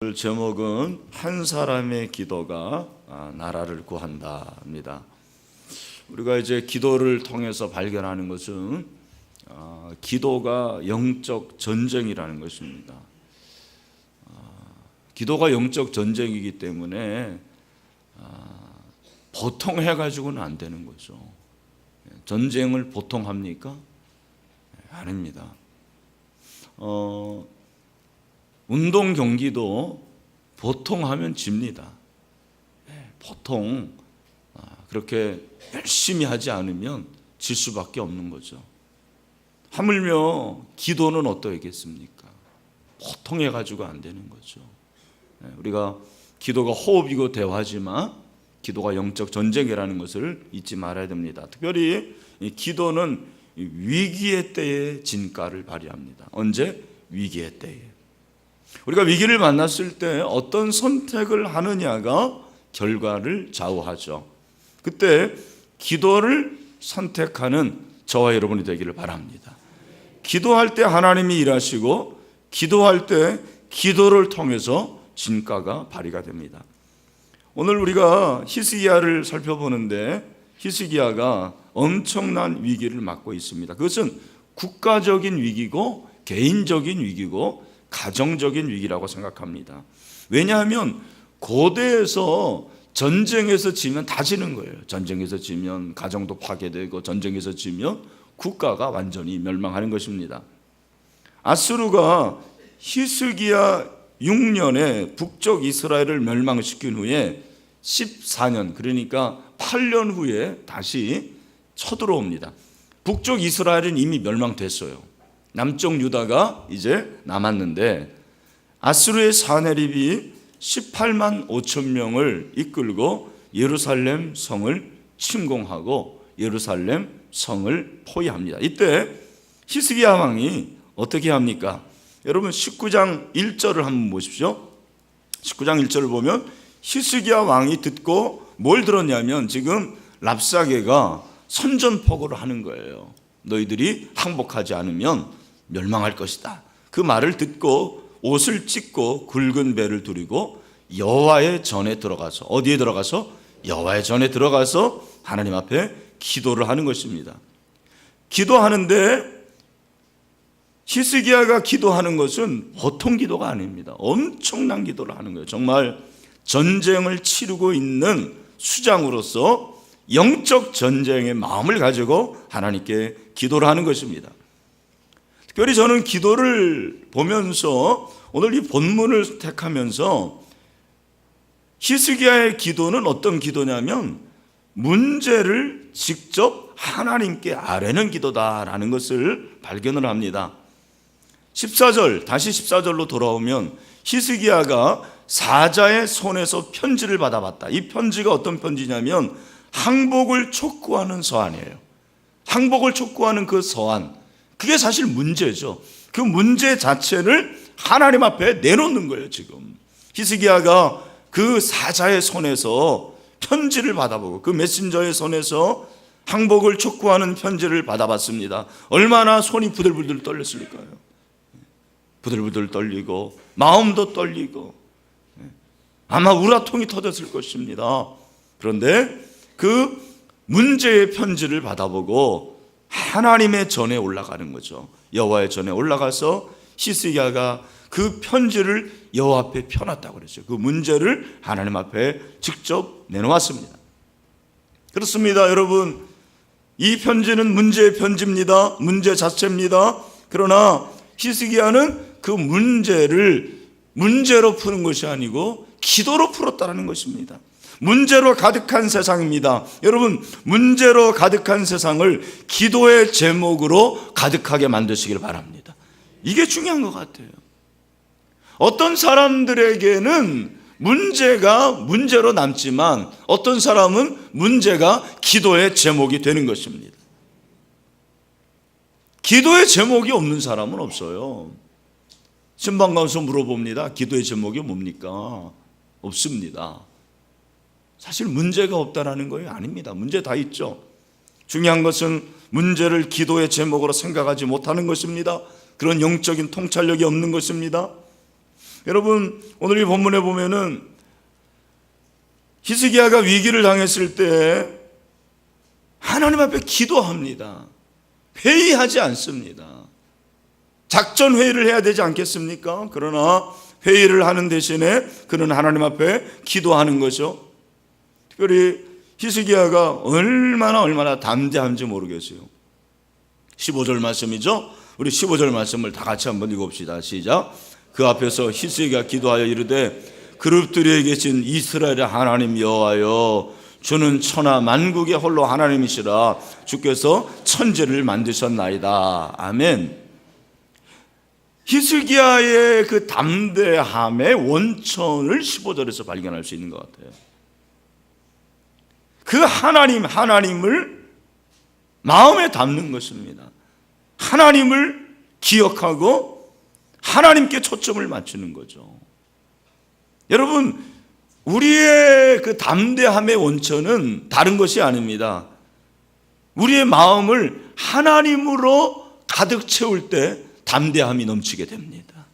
오늘 제목은 한 사람의 기도가 나라를 구한다입니다. 우리가 이제 기도를 통해서 발견하는 것은 기도가 영적 전쟁이라는 것입니다. 기도가 영적 전쟁이기 때문에 보통 해가지고는 안 되는 거죠. 전쟁을 보통 합니까? 아닙니다. 운동 경기도 보통 하면 집니다. 보통 그렇게 열심히 하지 않으면 질 수밖에 없는 거죠. 하물며 기도는 어떠하겠습니까? 보통 해가지고 안 되는 거죠. 우리가 기도가 호흡이고 대화지만 기도가 영적 전쟁이라는 것을 잊지 말아야 됩니다. 특별히 이 기도는 위기의 때에 진가를 발휘합니다. 언제? 위기의 때에. 우리가 위기를 만났을 때 어떤 선택을 하느냐가 결과를 좌우하죠. 그때 기도를 선택하는 저와 여러분이 되기를 바랍니다. 기도할 때 하나님이 일하시고 기도할 때 기도를 통해서 진가가 발휘가 됩니다. 오늘 우리가 히스기야를 살펴보는데 히스기야가 엄청난 위기를 맞고 있습니다. 그것은 국가적인 위기고 개인적인 위기고 가정적인 위기라고 생각합니다. 왜냐하면 고대에서 전쟁에서 지면 다 지는 거예요. 전쟁에서 지면 가정도 파괴되고 전쟁에서 지면 국가가 완전히 멸망하는 것입니다. 아수르가 히스기야 6년에 북쪽 이스라엘을 멸망시킨 후에 14년 그러니까 8년 후에 다시 쳐들어옵니다. 북쪽 이스라엘은 이미 멸망됐어요. 남쪽 유다가 이제 남았는데 아수르의 사네립이 18만 5천 명을 이끌고 예루살렘 성을 침공하고 예루살렘 성을 포위합니다. 이때 히스기야 왕이 어떻게 합니까? 여러분 19장 1절을 한번 보십시오. 19장 1절을 보면 히스기야 왕이 듣고 뭘 들었냐면 지금 랍사게가 선전포고를 하는 거예요. 너희들이 항복하지 않으면 멸망할 것이다. 그 말을 듣고 옷을 찢고 굵은 배를 두르고 여호와의 전에 들어가서 어디에 들어가서? 여호와의 전에 들어가서 하나님 앞에 기도를 하는 것입니다. 기도하는데 히스기야가 기도하는 것은 보통 기도가 아닙니다. 엄청난 기도를 하는 거예요. 정말 전쟁을 치르고 있는 수장으로서 영적 전쟁의 마음을 가지고 하나님께 기도를 하는 것입니다. 특별히 저는 기도를 보면서 오늘 이 본문을 택하면서 히스기야의 기도는 어떤 기도냐면 문제를 직접 하나님께 아뢰는 기도다라는 것을 발견을 합니다. 14절, 다시 14절로 돌아오면 히스기야가 사자의 손에서 편지를 받아봤다. 이 편지가 어떤 편지냐면 항복을 촉구하는 서한이에요. 항복을 촉구하는 그 서한, 그게 사실 문제죠. 그 문제 자체를 하나님 앞에 내놓는 거예요. 지금 히스기야가 그 사자의 손에서 편지를 받아보고 그 메신저의 손에서 항복을 촉구하는 편지를 받아봤습니다. 얼마나 손이 부들부들 떨렸을까요? 부들부들 떨리고 마음도 떨리고 아마 우라통이 터졌을 것입니다. 그런데 그 문제의 편지를 받아보고 하나님의 전에 올라가는 거죠. 여호와의 전에 올라가서 히스기야가 그 편지를 여호와 앞에 펴놨다고 그랬죠. 그 문제를 하나님 앞에 직접 내놓았습니다. 그렇습니다. 여러분, 이 편지는 문제의 편지입니다. 문제 자체입니다. 그러나 히스기야는 그 문제를 문제로 푸는 것이 아니고 기도로 풀었다는 것입니다. 문제로 가득한 세상입니다. 여러분, 문제로 가득한 세상을 기도의 제목으로 가득하게 만드시길 바랍니다. 이게 중요한 것 같아요. 어떤 사람들에게는 문제가 문제로 남지만 어떤 사람은 문제가 기도의 제목이 되는 것입니다. 기도의 제목이 없는 사람은 없어요. 신방 가서 물어봅니다. 기도의 제목이 뭡니까? 없습니다. 사실 문제가 없다라는 거예요? 아닙니다. 문제 다 있죠. 중요한 것은 문제를 기도의 제목으로 생각하지 못하는 것입니다. 그런 영적인 통찰력이 없는 것입니다. 여러분 오늘 이 본문에 보면은 히스기야가 위기를 당했을 때 하나님 앞에 기도합니다. 회의하지 않습니다. 작전 회의를 해야 되지 않겠습니까? 그러나 회의를 하는 대신에 그는 하나님 앞에 기도하는 거죠. 특별히 히스기야가 얼마나 담대한지 모르겠어요. 15절 말씀이죠. 우리 15절 말씀을 다 같이 한번 읽어봅시다. 시작. 그 앞에서 히스기야가 기도하여 이르되 그룹들에 계신 이스라엘의 하나님 여호와여, 주는 천하 만국의 홀로 하나님이시라. 주께서 천지를 만드셨나이다. 아멘. 히스기야의 그 담대함의 원천을 15절에서 발견할 수 있는 것 같아요. 그 하나님을 마음에 담는 것입니다. 하나님을 기억하고 하나님께 초점을 맞추는 거죠. 여러분, 우리의 그 담대함의 원천은 다른 것이 아닙니다. 우리의 마음을 하나님으로 가득 채울 때 담대함이 넘치게 됩니다.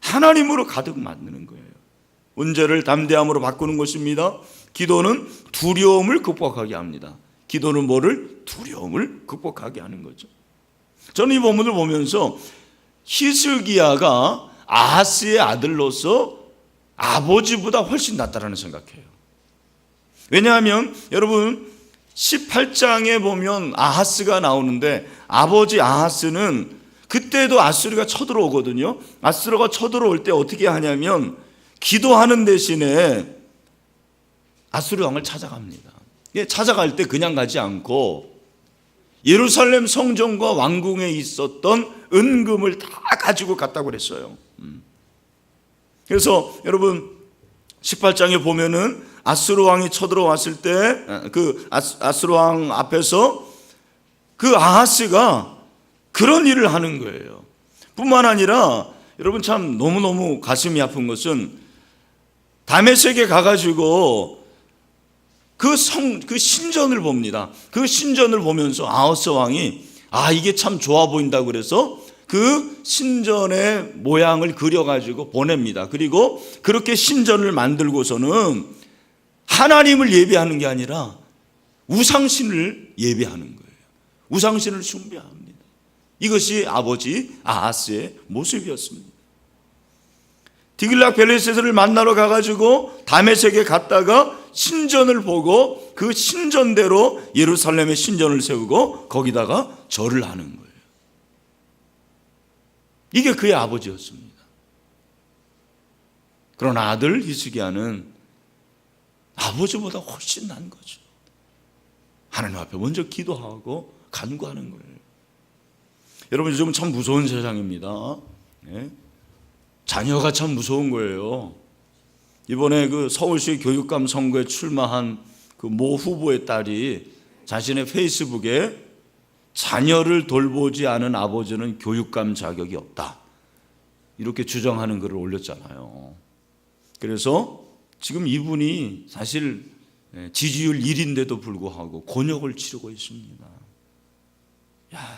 하나님으로 가득 만드는 거예요. 문제를 담대함으로 바꾸는 것입니다. 기도는 두려움을 극복하게 합니다. 기도는 뭐를? 두려움을 극복하게 하는 거죠. 저는 이 본문을 보면서 히스기야가 아하스의 아들로서 아버지보다 훨씬 낫다라는 생각해요. 왜냐하면 여러분 18장에 보면 아하스가 나오는데 아버지 아하스는 그때도 아수르가 쳐들어오거든요. 아수르가 쳐들어올 때 어떻게 하냐면 기도하는 대신에 아수르 왕을 찾아갑니다. 찾아갈 때 그냥 가지 않고 예루살렘 성전과 왕궁에 있었던 은금을 다 가지고 갔다고 그랬어요. 그래서 여러분 18장에 보면은 아수르 왕이 쳐들어왔을 때 그 아수르 왕 앞에서 그 아하스가 그런 일을 하는 거예요. 뿐만 아니라 여러분 참 너무너무 가슴이 아픈 것은 다메섹에 가가지고 그 신전을 봅니다. 그 신전을 보면서 아하스 왕이 이게 참 좋아 보인다고 그래서 그 신전의 모양을 그려가지고 보냅니다. 그리고 그렇게 신전을 만들고서는 하나님을 예배하는 게 아니라 우상신을 예배하는 거예요. 우상신을 숭배합니다. 이것이 아버지 아하스의 모습이었습니다. 디글락 빌레셋을 만나러 가가지고 다메섹에 갔다가 신전을 보고 그 신전대로 예루살렘에 신전을 세우고 거기다가 절을 하는 거예요. 이게 그의 아버지였습니다. 그러나 아들 히스기야는 아버지보다 훨씬 난 거죠. 하나님 앞에 먼저 기도하고 간구하는 거예요. 여러분 요즘은 참 무서운 세상입니다. 자녀가 참 무서운 거예요. 이번에 그 서울시 교육감 선거에 출마한 그 모 후보의 딸이 자신의 페이스북에 자녀를 돌보지 않은 아버지는 교육감 자격이 없다, 이렇게 주장하는 글을 올렸잖아요. 그래서 지금 이분이 사실 지지율 1인데도 불구하고 곤욕을 치르고 있습니다.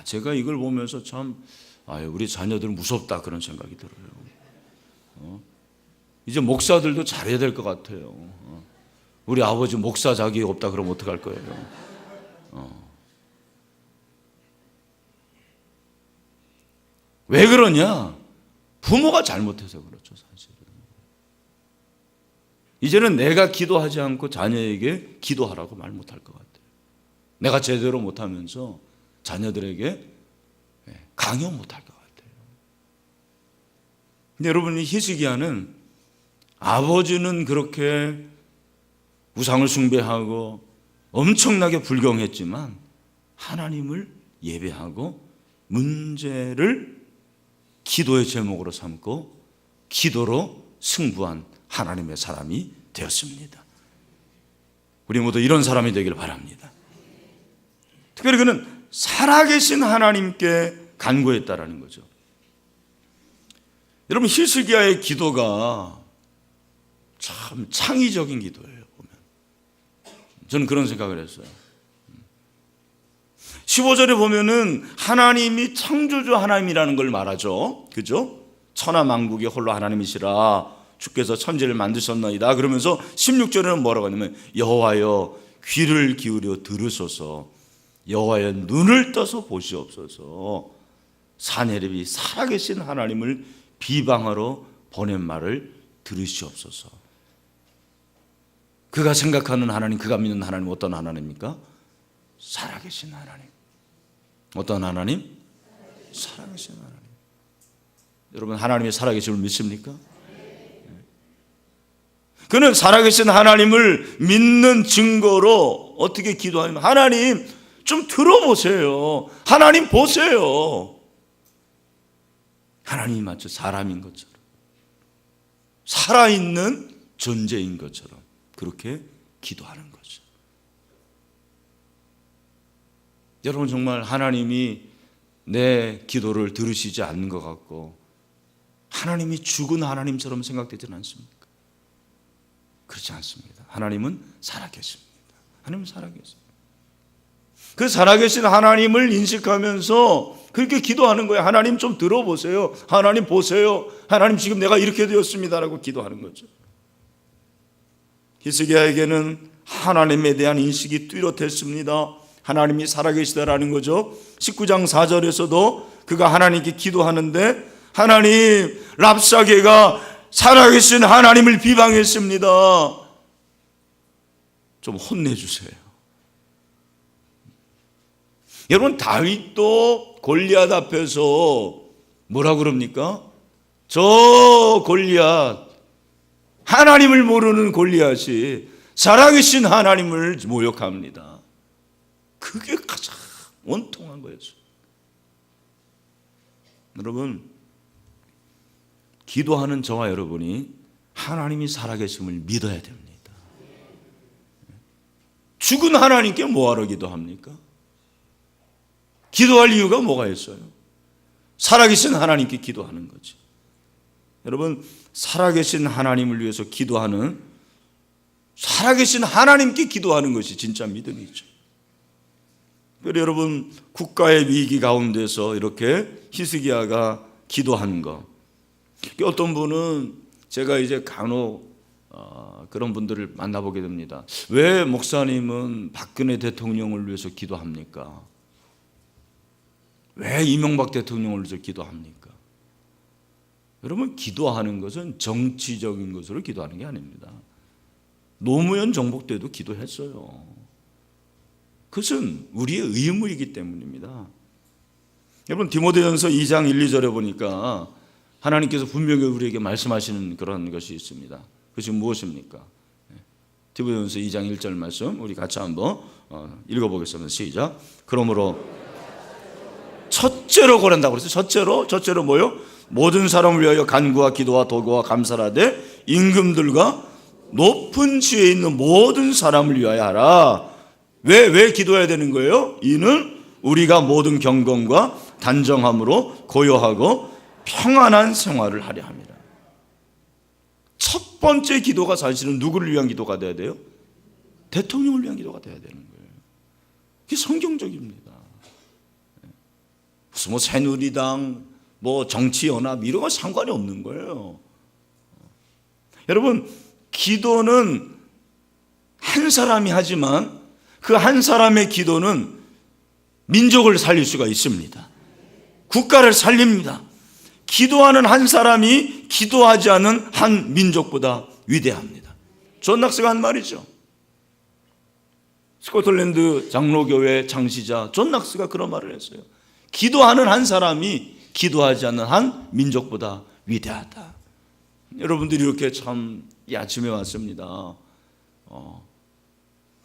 제가 이걸 보면서 참 우리 자녀들 무섭다 그런 생각이 들어요. 이제 목사들도 잘해야 될 것 같아요. 우리 아버지 목사 자격이 없다 그러면 어떡할 거예요? 왜 그러냐? 부모가 잘못해서 그렇죠, 사실은. 이제는 내가 기도하지 않고 자녀에게 기도하라고 말 못할 것 같아요. 내가 제대로 못하면서 자녀들에게 강요 못할 것 같아요. 근데 여러분, 이 히스기야는 아버지는 그렇게 우상을 숭배하고 엄청나게 불경했지만 하나님을 예배하고 문제를 기도의 제목으로 삼고 기도로 승부한 하나님의 사람이 되었습니다. 우리 모두 이런 사람이 되길 바랍니다. 특별히 그는 살아계신 하나님께 간구했다라는 거죠. 여러분, 히스기야의 기도가 참 창의적인 기도예요, 보면. 저는 그런 생각을 했어요. 15절에 보면은 하나님이 창조주 하나님이라는 걸 말하죠. 그죠? 천하만국이 홀로 하나님이시라 주께서 천지를 만드셨나이다. 그러면서 16절에는 뭐라고 하냐면 여호와여 귀를 기울여 들으소서, 여호와여 눈을 떠서 보시옵소서. 사내립이 살아계신 하나님을 비방하러 보낸 말을 들으시옵소서. 그가 생각하는 하나님, 그가 믿는 하나님 어떤 하나님입니까? 살아계신 하나님. 어떤 하나님? 살아계신 하나님. 여러분 하나님의 살아계심을 믿습니까? 그는 살아계신 하나님을 믿는 증거로 어떻게 기도하냐면 하나님 좀 들어보세요. 하나님 보세요. 하나님이 마치 사람인 것처럼, 살아있는 존재인 것처럼 그렇게 기도하는 거죠. 여러분 정말 하나님이 내 기도를 들으시지 않는 것 같고 하나님이 죽은 하나님처럼 생각되지는 않습니까? 그렇지 않습니다. 하나님은 살아계십니다. 하나님은 살아계십니다. 그 살아계신 하나님을 인식하면서 그렇게 기도하는 거예요. 하나님 좀 들어보세요. 하나님 보세요. 하나님 지금 내가 이렇게 되었습니다라고 기도하는 거죠. 히스기야에게는 하나님에 대한 인식이 뚜렷했습니다. 하나님이 살아계시다라는 거죠. 19장 4절에서도 그가 하나님께 기도하는데 하나님, 랍사게가 살아계신 하나님을 비방했습니다. 좀 혼내주세요. 여러분 다윗도 골리앗 앞에서 뭐라 그럽니까? 저 골리앗, 하나님을 모르는 골리앗이 살아계신 하나님을 모욕합니다. 그게 가장 원통한 거였어요. 여러분 기도하는 저와 여러분이 하나님이 살아계심을 믿어야 됩니다. 죽은 하나님께 뭐하러 기도합니까? 기도할 이유가 뭐가 있어요? 살아계신 하나님께 기도하는 거죠. 여러분 살아계신 하나님을 위해서 기도하는, 살아계신 하나님께 기도하는 것이 진짜 믿음이죠. 그래서 여러분 국가의 위기 가운데서 이렇게 히스기야가 기도하는 것, 어떤 분은 제가 이제 간혹 그런 분들을 만나보게 됩니다. 왜 목사님은 박근혜 대통령을 위해서 기도합니까? 왜 이명박 대통령을 위해서 기도합니까? 여러분 기도하는 것은 정치적인 것으로 기도하는 게 아닙니다. 노무현 정부 때도 기도했어요. 그것은 우리의 의무이기 때문입니다. 여러분 디모데전서 2장 1, 2절에 보니까 하나님께서 분명히 우리에게 말씀하시는 그런 것이 있습니다. 그것이 무엇입니까? 디모데전서 2장 1절 말씀 우리 같이 한번 읽어보겠습니다. 시작. 그러므로 첫째로 고란다고 그랬어요. 첫째로 뭐요? 모든 사람을 위하여 간구와 기도와 도구와 감사를 하되 임금들과 높은 지혜에 있는 모든 사람을 위하여 하라. 왜 기도해야 되는 거예요? 이는 우리가 모든 경건과 단정함으로 고요하고 평안한 생활을 하려 합니다. 첫 번째 기도가 사실은 누구를 위한 기도가 돼야 돼요? 대통령을 위한 기도가 돼야 되는 거예요. 그게 성경적입니다. 무슨 새누리당, 정치연합 이런 거 상관이 없는 거예요. 여러분 기도는 한 사람이 하지만 그 한 사람의 기도는 민족을 살릴 수가 있습니다. 국가를 살립니다. 기도하는 한 사람이 기도하지 않은 한 민족보다 위대합니다. 존 낙스가 한 말이죠. 스코틀랜드 장로교회 창시자 존 낙스가 그런 말을 했어요. 기도하는 한 사람이 기도하지 않는 한 민족보다 위대하다. 여러분들이 이렇게 참 이 아침에 왔습니다.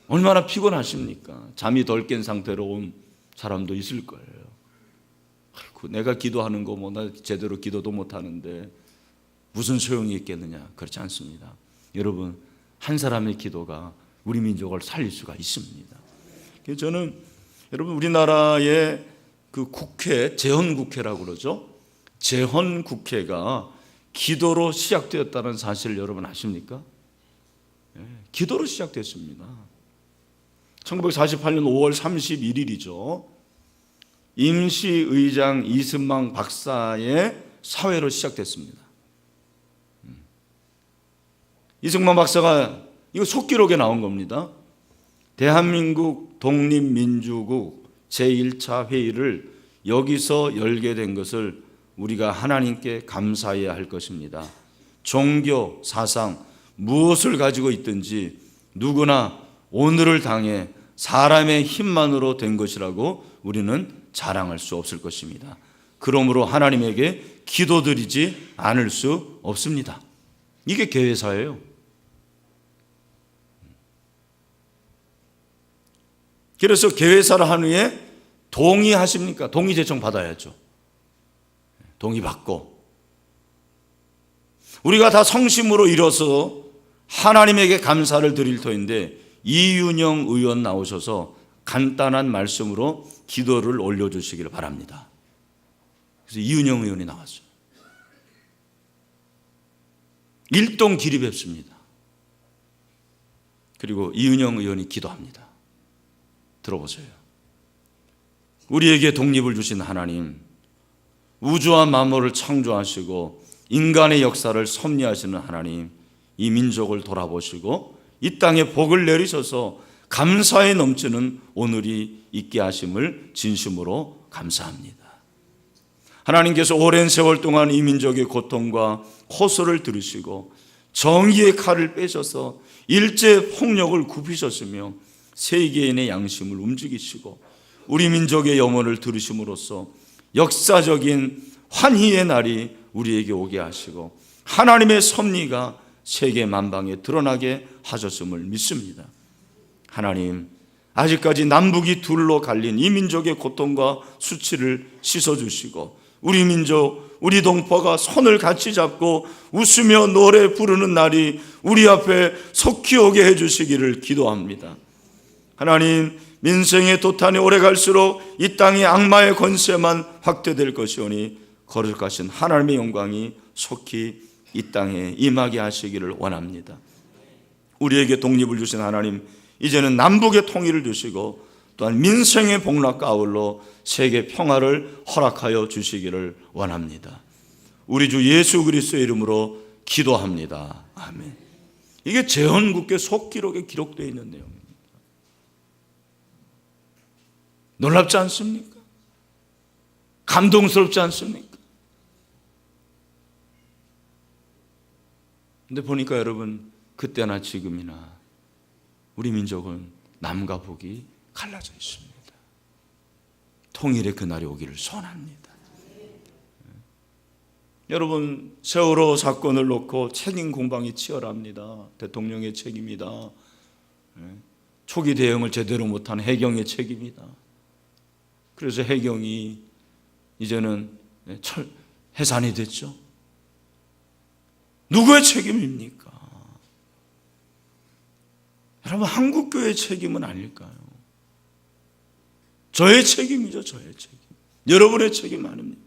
얼마나 피곤하십니까? 잠이 덜 깬 상태로 온 사람도 있을 거예요. 아이고, 내가 기도하는 거 나 제대로 기도도 못하는데 무슨 소용이 있겠느냐? 그렇지 않습니다. 여러분 한 사람의 기도가 우리 민족을 살릴 수가 있습니다. 그래서 저는 여러분 우리나라의 그 국회, 재헌국회라고 그러죠. 재헌국회가 기도로 시작되었다는 사실을 여러분 아십니까? 기도로 시작됐습니다. 1948년 5월 31일이죠. 임시의장 이승만 박사의 사회로 시작됐습니다. 이승만 박사가 이거 속기록에 나온 겁니다. 대한민국 독립민주국 제1차 회의를 여기서 열게 된 것을 우리가 하나님께 감사해야 할 것입니다. 종교, 사상, 무엇을 가지고 있든지 누구나 오늘을 당해 사람의 힘만으로 된 것이라고 우리는 자랑할 수 없을 것입니다. 그러므로 하나님에게 기도드리지 않을 수 없습니다. 이게 교회사예요. 그래서 교회사를 한 후에 동의하십니까? 동의 제청 받아야죠. 동의 받고 우리가 다 성심으로 일어서 하나님에게 감사를 드릴 터인데 이윤영 의원 나오셔서 간단한 말씀으로 기도를 올려주시기를 바랍니다. 그래서 이윤영 의원이 나왔어요. 일동 길이 뵙습니다. 그리고 이윤영 의원이 기도합니다. 들어보세요. 우리에게 독립을 주신 하나님, 우주와 만물을 창조하시고 인간의 역사를 섭리하시는 하나님, 이 민족을 돌아보시고 이 땅에 복을 내리셔서 감사에 넘치는 오늘이 있게 하심을 진심으로 감사합니다. 하나님께서 오랜 세월 동안 이 민족의 고통과 호소를 들으시고 정의의 칼을 빼셔서 일제 폭력을 굽히셨으며 세계인의 양심을 움직이시고 우리 민족의 염원을 들으심으로써 역사적인 환희의 날이 우리에게 오게 하시고 하나님의 섭리가 세계 만방에 드러나게 하셨음을 믿습니다. 하나님, 아직까지 남북이 둘로 갈린 이 민족의 고통과 수치를 씻어주시고 우리 민족, 우리 동포가 손을 같이 잡고 웃으며 노래 부르는 날이 우리 앞에 속히 오게 해주시기를 기도합니다. 하나님, 민생의 도탄이 오래 갈수록 이 땅의 악마의 권세만 확대될 것이오니 거룩하신 하나님의 영광이 속히 이 땅에 임하게 하시기를 원합니다. 우리에게 독립을 주신 하나님, 이제는 남북의 통일을 주시고 또한 민생의 복락과 아울러 세계 평화를 허락하여 주시기를 원합니다. 우리 주 예수 그리스도의 이름으로 기도합니다. 아멘. 이게 제헌국회 속기록에 기록되어 있는 내용입니다. 놀랍지 않습니까? 감동스럽지 않습니까? 근데 보니까 여러분, 그때나 지금이나 우리 민족은 남과 북이 갈라져 있습니다. 통일의 그날이 오기를 소원합니다. 여러분, 세월호 사건을 놓고 책임 공방이 치열합니다. 대통령의 책임이다. 초기 대응을 제대로 못한 해경의 책임이다. 그래서 해경이 이제는 해산이 됐죠. 누구의 책임입니까? 여러분, 한국교회의 책임은 아닐까요? 저의 책임이죠. 저의 책임. 여러분의 책임 아닙니까?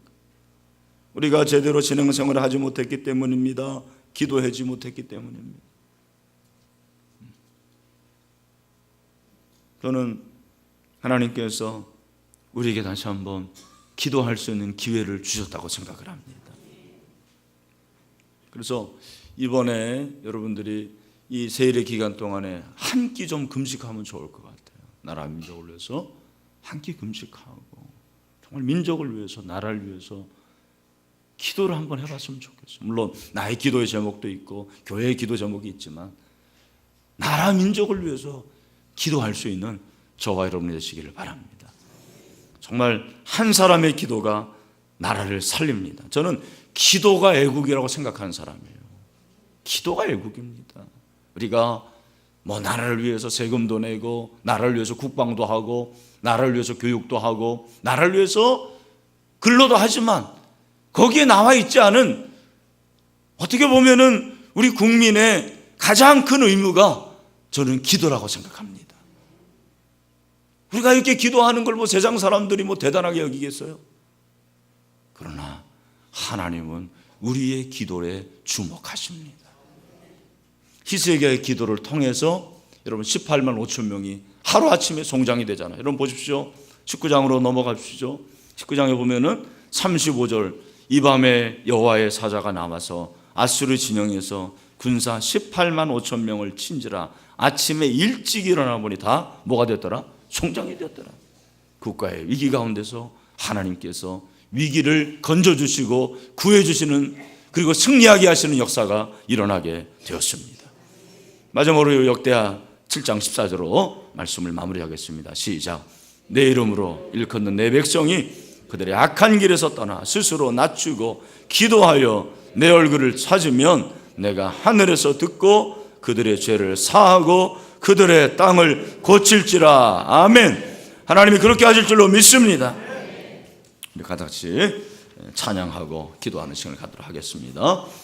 우리가 제대로 신앙생활을 하지 못했기 때문입니다. 기도하지 못했기 때문입니다. 저는 하나님께서 우리에게 다시 한번 기도할 수 있는 기회를 주셨다고 생각을 합니다. 그래서 이번에 여러분들이 이 세일의 기간 동안에 한 끼 좀 금식하면 좋을 것 같아요. 나라 민족을 위해서 한 끼 금식하고 정말 민족을 위해서, 나라를 위해서 기도를 한번 해봤으면 좋겠어요. 물론 나의 기도의 제목도 있고 교회의 기도 제목이 있지만 나라 민족을 위해서 기도할 수 있는 저와 여러분이 되시기를 바랍니다. 정말 한 사람의 기도가 나라를 살립니다. 저는 기도가 애국이라고 생각하는 사람이에요. 기도가 애국입니다. 우리가 뭐 나라를 위해서 세금도 내고 나라를 위해서 국방도 하고 나라를 위해서 교육도 하고 나라를 위해서 근로도 하지만 거기에 나와 있지 않은, 어떻게 보면은 우리 국민의 가장 큰 의무가 저는 기도라고 생각합니다. 우리가 이렇게 기도하는 걸 뭐 세상 사람들이 뭐 대단하게 여기겠어요? 그러나 하나님은 우리의 기도에 주목하십니다. 히스기야의 기도를 통해서 여러분 18만 5천 명이 하루아침에 송장이 되잖아요. 여러분 보십시오. 19장으로 넘어가십시오. 19장에 보면은 35절, 이 밤에 여호와의 사자가 나와서 아수르 진영에서 군사 18만 5천 명을 친지라. 아침에 일찍 일어나 보니 다 뭐가 됐더라? 송장이 되었더라. 국가의 위기 가운데서 하나님께서 위기를 건져주시고 구해주시는, 그리고 승리하게 하시는 역사가 일어나게 되었습니다. 마지막으로 역대하 7장 14절로 말씀을 마무리하겠습니다. 시작. 내 이름으로 일컫는 내 백성이 그들의 악한 길에서 떠나 스스로 낮추고 기도하여 내 얼굴을 찾으면 내가 하늘에서 듣고 그들의 죄를 사하고 그들의 땅을 고칠지라. 아멘. 하나님이 그렇게 하실 줄로 믿습니다. 우리 같이 찬양하고 기도하는 시간을 갖도록 하겠습니다.